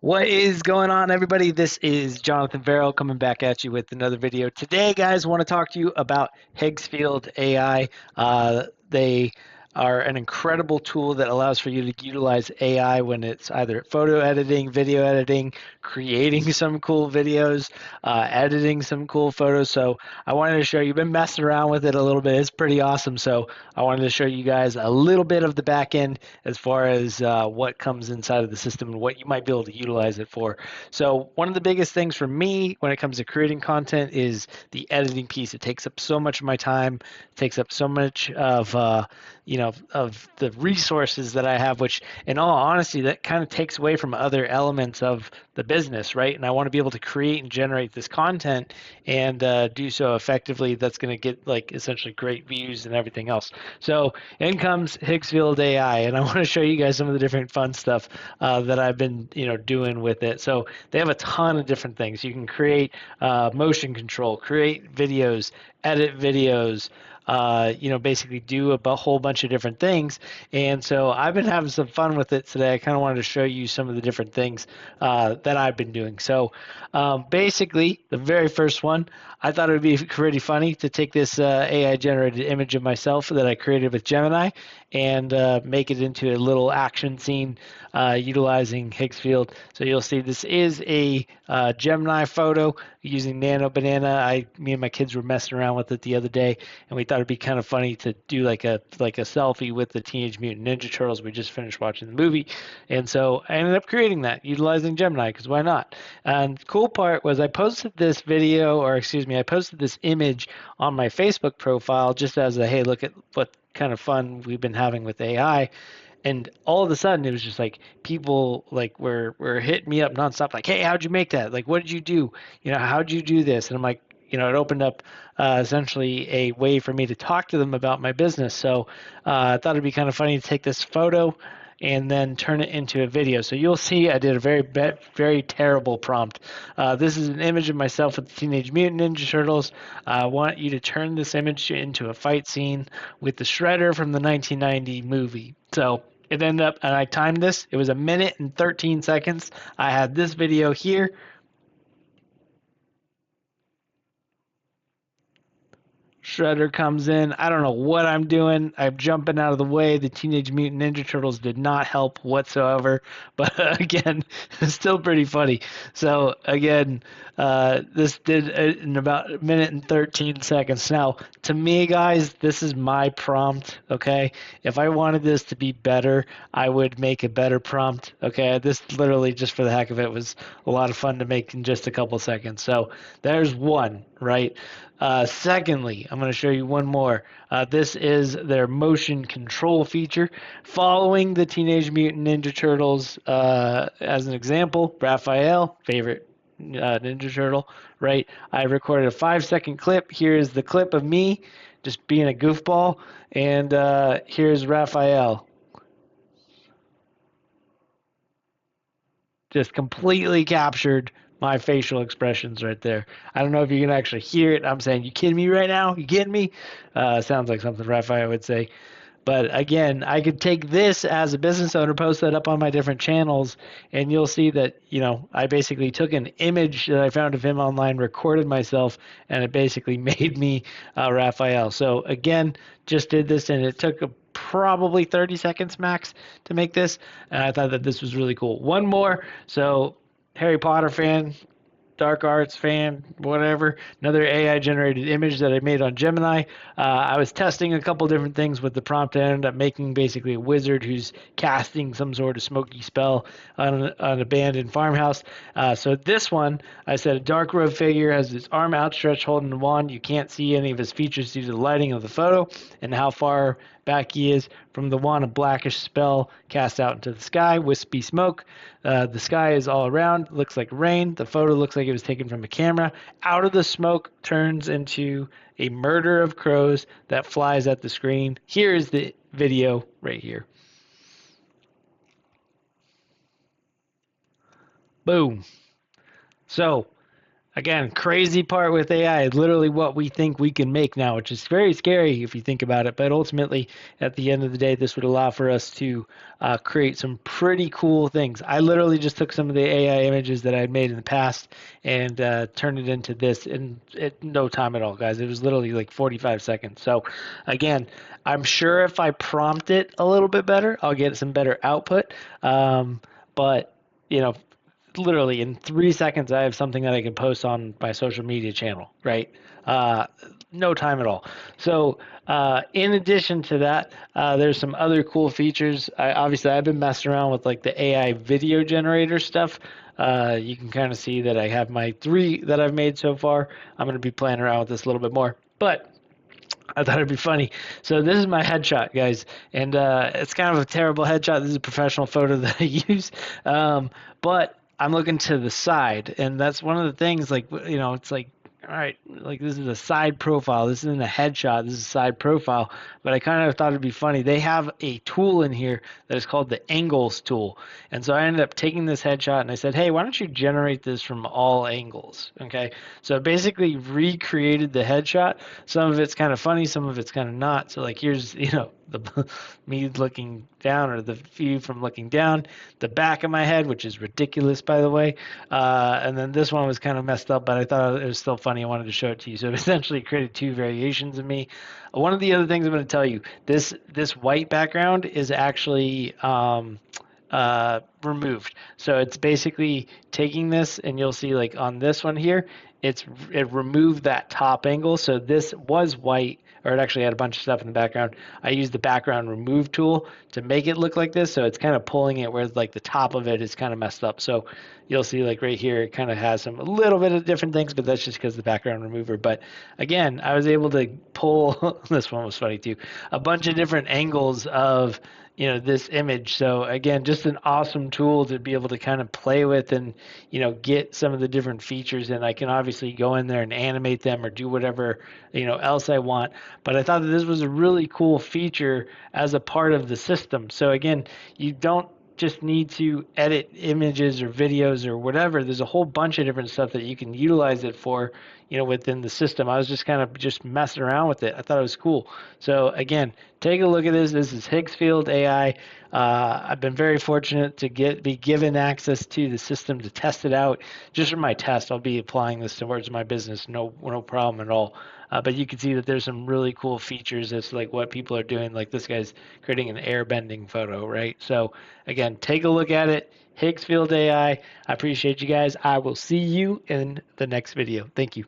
What is going on, everybody? This is Jonathan Farrell coming back at you with another video. Today, guys, I want to talk to you about Higgsfield AI. They are an incredible tool that allows for you to utilize AI when it's either photo editing, video editing, creating some cool videos, editing some cool photos. So I wanted to show you, been messing around with it a little bit. It's pretty awesome. So I wanted to show you guys a little bit of the back end as far as what comes inside of the system and what you might be able to utilize it for. So one of the biggest things for me when it comes to creating content is the editing piece. It takes up so much of my time, takes up so much of of the resources that I have, which in all honesty, that kind of takes away from other elements of the business, right? And I want to be able to create and generate this content and do so effectively. That's going to get like essentially great views and everything else. So in comes Higgsfield AI, and I want to show you guys some of the different fun stuff that I've been doing with it. So they have a ton of different things. You can create motion control, create videos, edit videos, basically do a whole bunch of different things. And so I've been having some fun with it today. I kind of wanted to show you some of the different things that I've been doing. So basically, the very first one, I thought it would be pretty funny to take this AI generated image of myself that I created with Gemini and make it into a little action scene utilizing Higgsfield. So you'll see this is a Gemini photo using Nano Banana. Me and my kids were messing around with it the other day, and we thought it'd be kind of funny to do like a selfie with the Teenage Mutant Ninja Turtles. We just finished watching the movie, and so I ended up creating that utilizing Gemini because why not? And the cool part was I posted this video, or excuse me, I posted this image on my Facebook profile just as a hey, look at what kind of fun we've been having with AI. And all of a sudden, it was just like people like were hitting me up nonstop, like, "Hey, how'd you make that? Like, what did you do? How'd you do this?" And I'm like, it opened up essentially a way for me to talk to them about my business. So I thought it'd be kind of funny to take this photo and then turn it into a video. So you'll see I did a very terrible prompt. This is an image of myself with the Teenage Mutant Ninja Turtles. I want you to turn this image into a fight scene with the Shredder from the 1990 movie. So it ended up, and I timed this, it was 1 minute and 13 seconds. I had this video here. Shredder comes in. I don't know what I'm doing. I'm jumping out of the way. The Teenage Mutant Ninja Turtles did not help whatsoever. But again, it's still pretty funny. So again, this did it in about 1 minute and 13 seconds. Now, to me, guys, this is my prompt. Okay, if I wanted this to be better, I would make a better prompt. Okay, this literally just for the heck of it was a lot of fun to make in just a couple seconds. So there's one, right? Secondly, I'm going to show you one more. This is their motion control feature. Following the Teenage Mutant Ninja Turtles, as an example, Raphael, favorite Ninja Turtle, right? I recorded a 5-second clip. Here's the clip of me just being a goofball, and here's Raphael. Just completely captured my facial expressions right there. I don't know if you can actually hear it. I'm saying, you kidding me right now? You kidding me? Sounds like something Raphael would say. But again, I could take this as a business owner, post that up on my different channels, and you'll see that, I basically took an image that I found of him online, recorded myself, and it basically made me Raphael. So again, just did this, and it took probably 30 seconds max to make this, and I thought that this was really cool. One more. So Harry Potter fan, dark arts fan, whatever, another AI generated image that I made on Gemini. I was testing a couple different things with the prompt. I ended up making basically a wizard who's casting some sort of smoky spell on an abandoned farmhouse. So this one, I said a dark robed figure has his arm outstretched holding the wand. You can't see any of his features due to the lighting of the photo and how far back he is from the wand. A blackish spell cast out into the sky, wispy smoke. The sky is all around, looks like rain. The photo looks like it was taken from a camera. Out of the smoke turns into a murder of crows that flies at the screen. Here is the video right here. Boom. So Again, crazy part with AI is literally what we think we can make now, which is very scary if you think about it. But ultimately, at the end of the day, this would allow for us to create some pretty cool things. I literally just took some of the AI images that I had made in the past and turned it into this in no time at all, guys. It was literally like 45 seconds. So, again, I'm sure if I prompt it a little bit better, I'll get some better output. But you know, literally in 3 seconds, I have something that I can post on my social media channel, right? Uh, no time at all. So, in addition to that, there's some other cool features. Obviously, I've been messing around with like the AI video generator stuff. You can kind of see that I have my three that I've made so far. I'm going to be playing around with this a little bit more. But I thought it'd be funny. So this is my headshot, guys, and it's kind of a terrible headshot. This is a professional photo that I use, but I'm looking to the side, and that's one of the things. Like it's like, all right, like this is a side profile. This isn't a headshot. This is a side profile. But I kind of thought it'd be funny. They have a tool in here that is called the angles tool, and so I ended up taking this headshot and I said, hey, why don't you generate this from all angles? Okay, so I basically recreated the headshot. Some of it's kind of funny, some of it's kind of not. So like here's the me looking down, or the view from looking down, the back of my head, which is ridiculous by the way, and then this one was kind of messed up, but I thought it was still funny. I wanted to show it to you. So essentially created two variations of me. One of the other things I'm going to tell you, this white background is actually removed. So it's basically taking this, and you'll see like on this one here, it removed that top angle. So this was white, or it actually had a bunch of stuff in the background. I used the background remove tool to make it look like this. So it's kind of pulling it where like the top of it is kind of messed up. So you'll see like right here, it kind of has a little bit of different things, but that's just because the background remover. But again, I was able to pull, this one was funny too, a bunch of different angles of this image. So again, just an awesome tool to be able to kind of play with and get some of the different features. And I can obviously go in there and animate them or do whatever else I want. But I thought that this was a really cool feature as a part of the system. So again, you don't just need to edit images or videos or whatever. There's a whole bunch of different stuff that you can utilize it for, within the system. I was just kind of just messing around with it. I thought it was cool. So again, take a look at this. This is Higgsfield AI. I've been very fortunate to be given access to the system to test it out. Just for my test, I'll be applying this towards my business. No problem at all. But you can see that there's some really cool features as like what people are doing. Like this guy's creating an air bending photo, right? So again, take a look at it. Higgsfield AI. I appreciate you guys. I will see you in the next video. Thank you.